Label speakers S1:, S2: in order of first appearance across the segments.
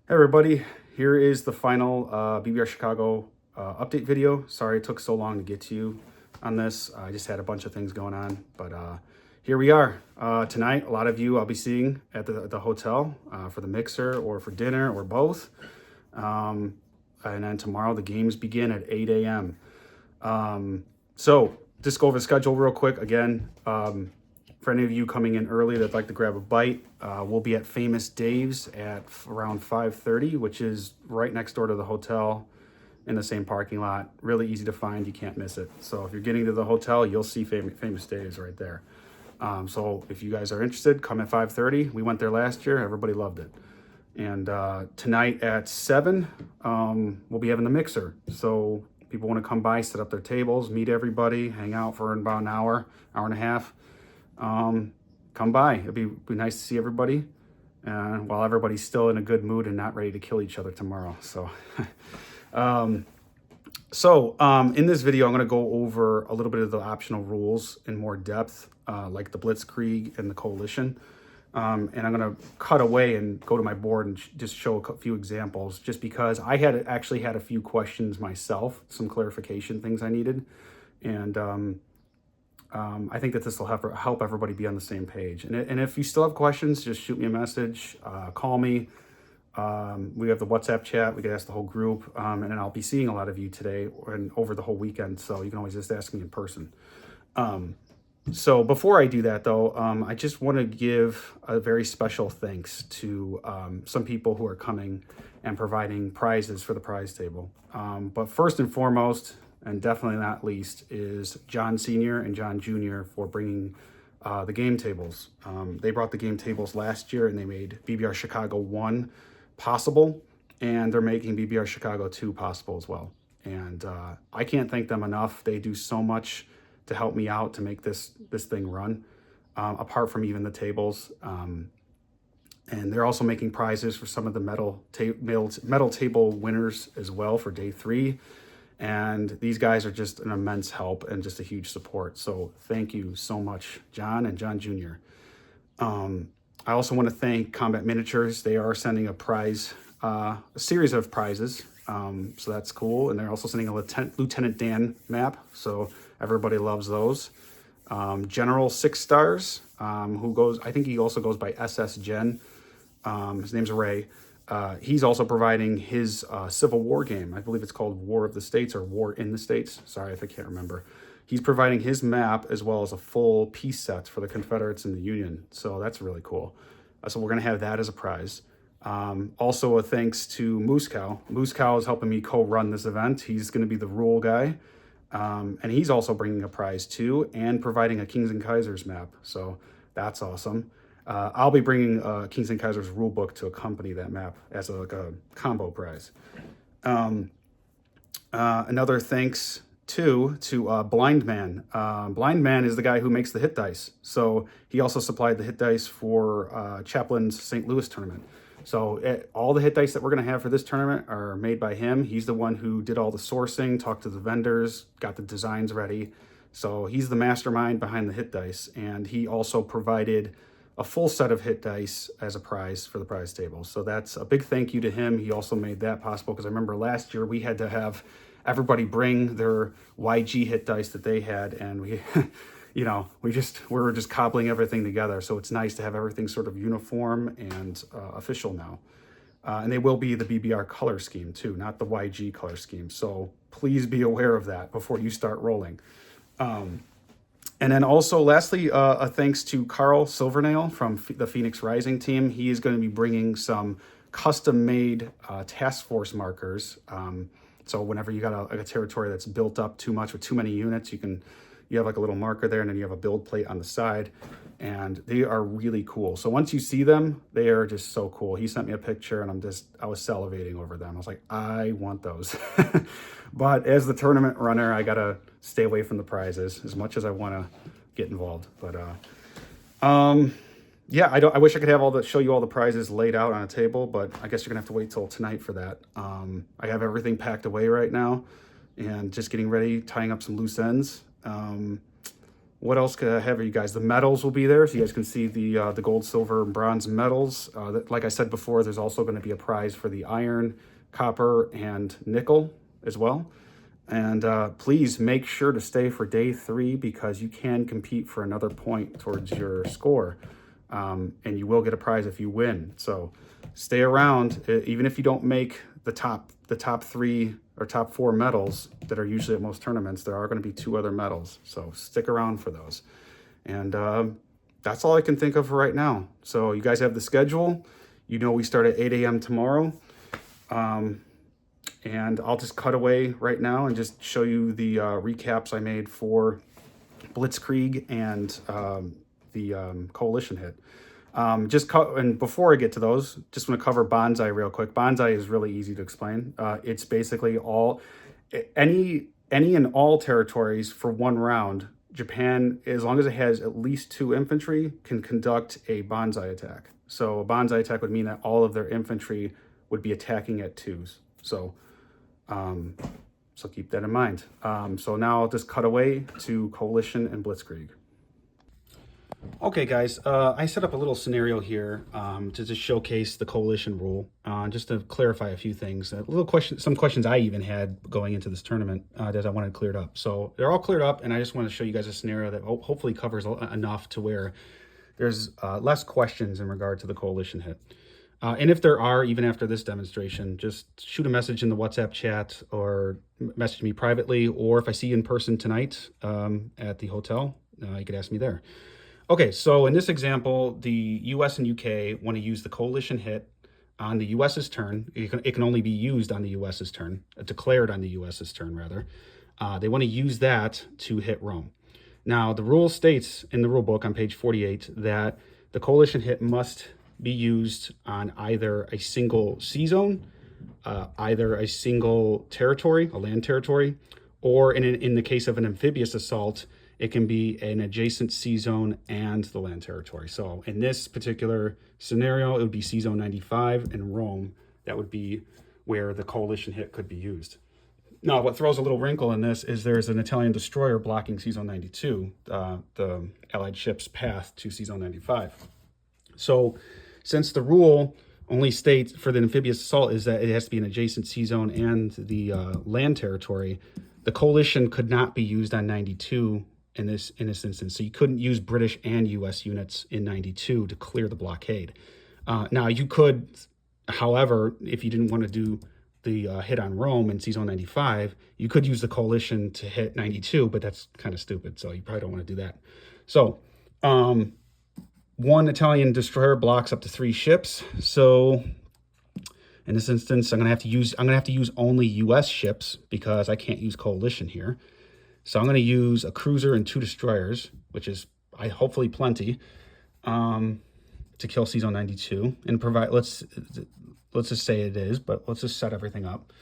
S1: Hey everybody, here is the final BBR Chicago update video. Sorry it took so long to get to you on this. I just had a bunch of things going on, but here we are. Tonight, a lot of you I'll be seeing at the hotel for the mixer or for dinner or both. And then tomorrow the games begin at 8 a.m. So just go over the schedule real quick. Again, for any of you coming in early that'd like to grab a bite, we'll be at Famous Dave's at around 5:30, which is right next door to the hotel in the same parking lot. Really easy to find. You can't miss it. So if you're getting to the hotel, you'll see Famous Dave's right there. So if you guys are interested, come at 5:30. We went there last year. Everybody loved it. And tonight at 7, we'll be having the mixer. So people want to come by, set up their tables, meet everybody, hang out for about an hour and a half. Come by. It'd be nice to see everybody while everybody's still in a good mood and not ready to kill each other tomorrow. So, in this video, I'm going to go over a little bit of the optional rules in more depth, like the Blitzkrieg and the Coalition. And I'm going to cut away and go to my board and just show a few examples, just because I actually had a few questions myself, some clarification things I needed. And I think that this will help everybody be on the same page. And if you still have questions, just shoot me a message, call me. We have the WhatsApp chat. We can ask the whole group. And then I'll be seeing a lot of you today and over the whole weekend. So you can always just ask me in person. So before I do that, though, I just want to give a very special thanks to some people who are coming and providing prizes for the prize table. But first and foremost, and definitely not least, is John Sr. and John Jr. for bringing the game tables. They brought the game tables last year and they made BBR Chicago 1 possible, and they're making BBR Chicago 2 possible as well. And I can't thank them enough. They do so much to help me out to make this thing run, apart from even the tables. And they're also making prizes for some of the metal table winners as well for day 3. And these guys are just an immense help and just a huge support. So thank you so much, John and John Jr. I also want to thank Combat Miniatures. They are sending a series of prizes. So that's cool. And they're also sending a Lieutenant Dan map. So everybody loves those. General 6 Stars, I think he also goes by SS Gen. His name's Ray. He's also providing his Civil War game. I believe it's called War of the States or War in the States. Sorry if I can't remember. He's providing his map as well as a full piece set for the Confederates and the Union. So that's really cool. So we're going to have that as a prize. Also a thanks to Moose Cow. Moose Cow is helping me co-run this event. He's going to be the rule guy. And he's also bringing a prize too and providing a Kings and Kaisers map. So that's awesome. I'll be bringing Kings and Kaisers rule book to accompany that map as a combo prize. Another thanks to Blind Man. Blind Man is the guy who makes the hit dice. So he also supplied the hit dice for Chaplin's St. Louis tournament. So all the hit dice that we're going to have for this tournament are made by him. He's the one who did all the sourcing, talked to the vendors, got the designs ready. So he's the mastermind behind the hit dice. And he also provided a full set of hit dice as a prize for the prize table. So that's a big thank you to him. He also made that possible because I remember last year we had to have everybody bring their YG hit dice that they had, and we we were just cobbling everything together. So it's nice to have everything sort of uniform and official now. And they will be the BBR color scheme too, not the YG color scheme. So please be aware of that before you start rolling. And then also, lastly, a thanks to Carl Silvernail from the Phoenix Rising team. He is going to be bringing some custom-made task force markers. So whenever you got a territory that's built up too much with too many units, you have like a little marker there, and then you have a build plate on the side. And they are really cool. So once you see them, they are just so cool. He sent me a picture, and I was salivating over them. I was like, I want those. But as the tournament runner, I gotta stay away from the prizes as much as I want to get involved. But yeah, I wish I could show you all the prizes laid out on a table, but I guess you're gonna have to wait till tonight for that. I have everything packed away right now, and just getting ready, tying up some loose ends. What else could I have for you guys? The medals will be there, so you guys can see the gold, silver, and bronze medals. Like I said before, there's also going to be a prize for the iron, copper, and nickel as well. And please make sure to stay for day 3 because you can compete for another point towards your score. And you will get a prize if you win. So stay around, even if you don't make the top 3 or top 4 medals that are usually at most tournaments. There are going to be 2 other medals, so stick around for those. And that's all I can think of for right now. So you guys have the schedule. You know we start at 8 a.m. tomorrow. And I'll just cut away right now and just show you the recaps I made for Blitzkrieg and the coalition hit. And before I get to those, just want to cover Bonsai real quick. Bonsai is really easy to explain. It's basically any and all territories for 1 round. Japan, as long as it has at least 2 infantry, can conduct a Bonsai attack. So a Bonsai attack would mean that all of their infantry would be attacking at 2s. So keep that in mind. So now I'll just cut away to Coalition and Blitzkrieg. Okay, guys, I set up a little scenario here to just showcase the coalition rule, just to clarify a few things. Some questions I even had going into this tournament that I wanted cleared up. So they're all cleared up, and I just want to show you guys a scenario that hopefully covers enough to where there's less questions in regard to the coalition hit. And if there are, even after this demonstration, just shoot a message in the WhatsApp chat or message me privately, or if I see you in person tonight at the hotel, you could ask me there. Okay, so in this example, the US and UK want to use the coalition hit on the US's turn. It can only be used on the US's turn, declared on the US's turn, rather. They want to use that to hit Rome. Now, the rule states in the rule book on page 48 that the coalition hit must be used on either a single sea zone, either a single territory, a land territory, or in the case of an amphibious assault, it can be an adjacent sea zone and the land territory. So in this particular scenario, it would be sea zone 95 in Rome. That would be where the coalition hit could be used. Now, what throws a little wrinkle in this is there's an Italian destroyer blocking sea zone 92, the Allied ship's path to sea zone 95. So since the rule only states for the amphibious assault is that it has to be an adjacent sea zone and the land territory, the coalition could not be used on 92 in this instance. So you couldn't use British and US units in 92 to clear the blockade. Now you could, however, if you didn't want to do the hit on Rome in sea zone 95, you could use the coalition to hit 92, but that's kind of stupid. So you probably don't want to do that. So 1 Italian destroyer blocks up to 3 ships. So in this instance, I'm gonna have to use only US ships because I can't use coalition here. So I'm going to use a cruiser and 2 destroyers, which is hopefully plenty, to kill sea zone 92 and provide. Let's just say it is, but let's just set everything up.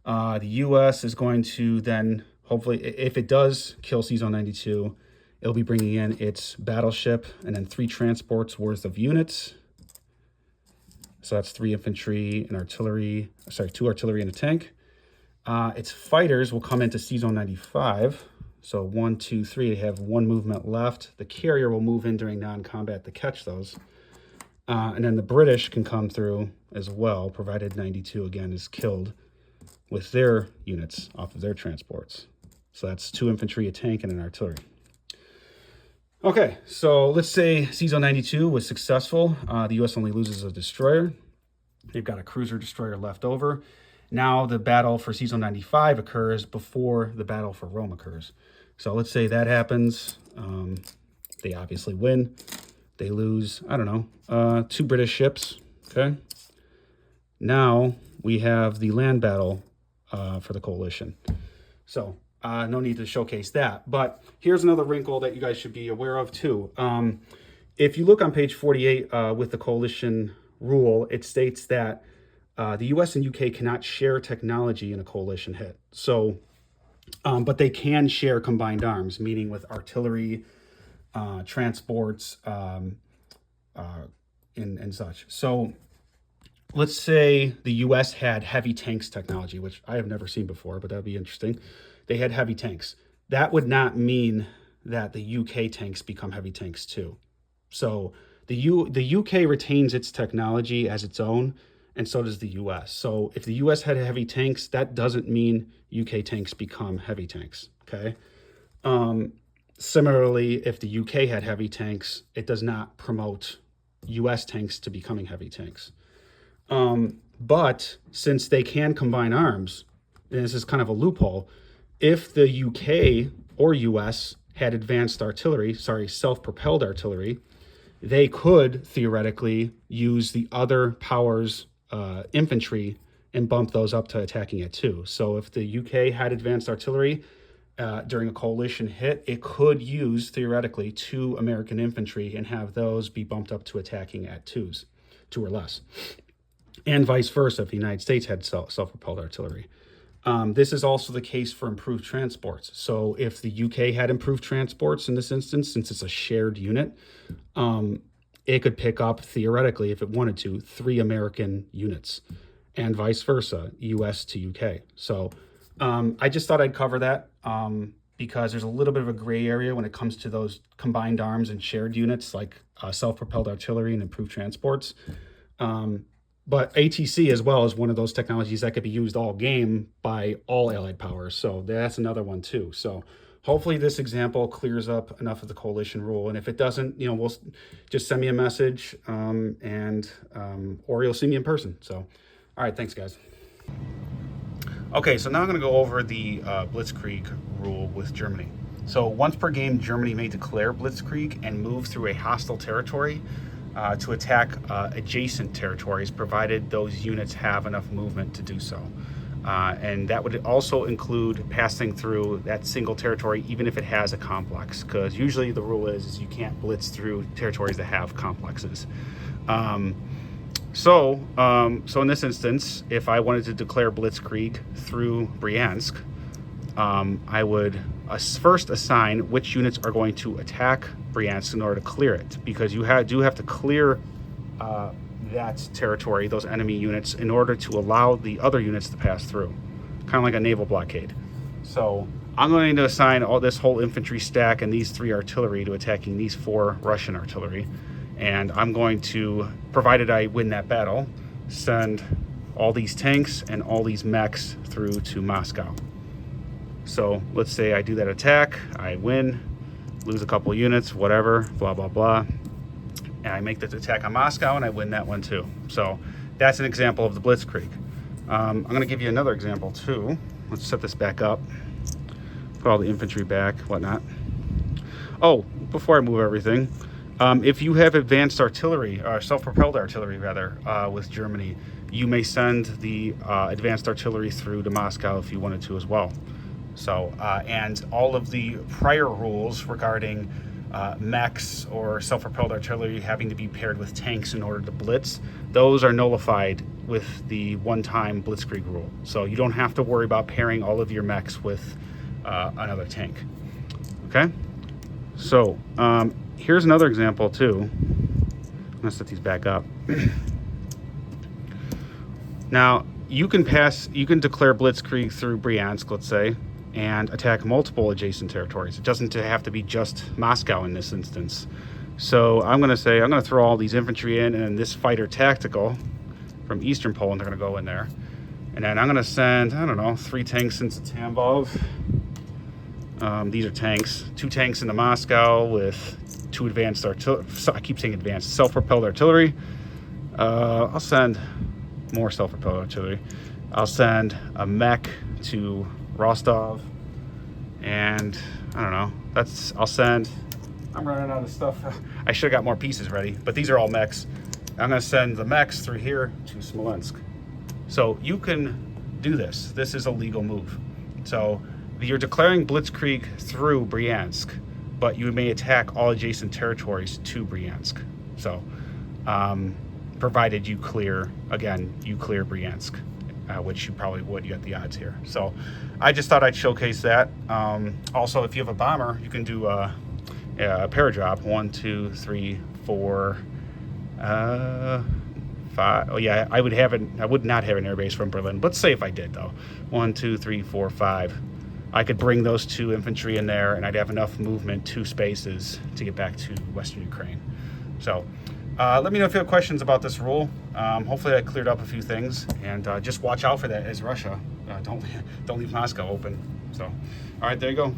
S1: The U.S. is going to then hopefully, if it does kill sea zone 92, it'll be bringing in its battleship and then 3 transports worth of units. So that's 3 infantry and artillery. Sorry, 2 artillery and a tank. Its fighters will come into sea zone 95. So 1, 2, 3, they have 1 movement left. The carrier will move in during non-combat to catch those. And then the British can come through as well, provided 92 again is killed with their units off of their transports. So that's 2 infantry, a tank, and an artillery. Okay, so let's say sea zone 92 was successful. The US only loses a destroyer. They've got a cruiser destroyer left over. Now the battle for sea zone 95 occurs before the battle for Rome occurs. So let's say that happens. They obviously win. They lose, I don't know, 2 British ships, okay? Now we have the land battle for the coalition. So no need to showcase that. But here's another wrinkle that you guys should be aware of too. If you look on page 48 with the coalition rule, it states that the US and UK cannot share technology in a coalition hit. So, but they can share combined arms, meaning with artillery, transports, and such. So let's say the US had heavy tanks technology, which I have never seen before, but that'd be interesting. They had heavy tanks. That would not mean that the UK tanks become heavy tanks too. So the UK retains its technology as its own, and so does the US. So if the US had heavy tanks, that doesn't mean UK tanks become heavy tanks, okay? Similarly, if the UK had heavy tanks, it does not promote US tanks to becoming heavy tanks. But since they can combine arms, and this is kind of a loophole, if the UK or US had advanced artillery, self-propelled artillery, they could theoretically use the other powers' infantry and bump those up to attacking it too. So if the UK had advanced artillery during a coalition hit, it could use theoretically 2 American infantry and have those be bumped up to attacking at 2 or less. And vice versa if the United States had self-propelled artillery. This is also the case for improved transports. So if the UK had improved transports in this instance, since it's a shared unit, it could pick up, theoretically, if it wanted to, 3 American units, and vice versa, US to UK. So I just thought I'd cover that because there's a little bit of a gray area when it comes to those combined arms and shared units like self-propelled artillery and improved transports. But ATC as well is one of those technologies that could be used all game by all allied powers. So that's another one too. So hopefully this example clears up enough of the coalition rule. And if it doesn't, we'll just send me a message or you'll see me in person. So, all right, thanks guys. Okay, so now I'm gonna go over the Blitzkrieg rule with Germany. So once per game, Germany may declare Blitzkrieg and move through a hostile territory to attack adjacent territories, provided those units have enough movement to do so. And that would also include passing through that single territory, even if it has a complex, because usually the rule is you can't blitz through territories that have complexes. So in this instance, if I wanted to declare Blitzkrieg through Bryansk, I would first assign which units are going to attack Bryansk in order to clear it, because you do have to clear that territory, those enemy units, in order to allow the other units to pass through, kind of like a naval blockade. So I'm going to assign all this whole infantry stack and these 3 artillery to attacking these 4 Russian artillery, and I'm going to, provided I win that battle, send all these tanks and all these mechs through to Moscow. So let's say I do that attack, I win, lose a couple units, whatever, blah, blah, blah. And I make the attack on Moscow and I win that one too. So that's an example of the Blitzkrieg. I'm gonna give you another example too. Let's set this back up. Put all the infantry back, whatnot. Oh, before I move everything, if you have advanced artillery, or self-propelled artillery rather, with Germany, you may send the advanced artillery through to Moscow if you wanted to as well. So, and all of the prior rules regarding mechs or self-propelled artillery having to be paired with tanks in order to blitz, those are nullified with the one-time Blitzkrieg rule. So you don't have to worry about pairing all of your mechs with another tank. Okay? So, here's another example too. I'm gonna set these back up. Now, you can declare Blitzkrieg through Bryansk, let's say, and attack multiple adjacent territories. It doesn't have to be just Moscow in this instance. So I'm going to throw all these infantry in, and this fighter tactical from Eastern Poland are going to go in there. And then I'm going to send, 3 tanks into Tambov. These are tanks. 2 tanks into Moscow with 2 advanced artillery. I keep saying advanced, self-propelled artillery. I'll send more self-propelled artillery. I'll send a mech to Rostov, and I'm running out of stuff. I should have got more pieces ready, but these are all mechs. I'm going to send the mechs through here to Smolensk. So you can do this. This is a legal move. So you're declaring Blitzkrieg through Bryansk, but you may attack all adjacent territories to Bryansk. So provided you clear Bryansk. Which you probably would, you got the odds here. So I just thought I'd showcase that. Also, if you have a bomber, you can do a paradrop. 1, 2, 3, 4, 5. Oh yeah, I would not have an airbase from Berlin. Let's say if I did though. 1, 2, 3, 4, 5. I could bring those 2 infantry in there, and I'd have enough movement, 2 spaces, to get back to Western Ukraine. So let me know if you have questions about this rule. Hopefully I cleared up a few things, and just watch out for that as Russia. Don't leave Moscow open. So, all right, there you go.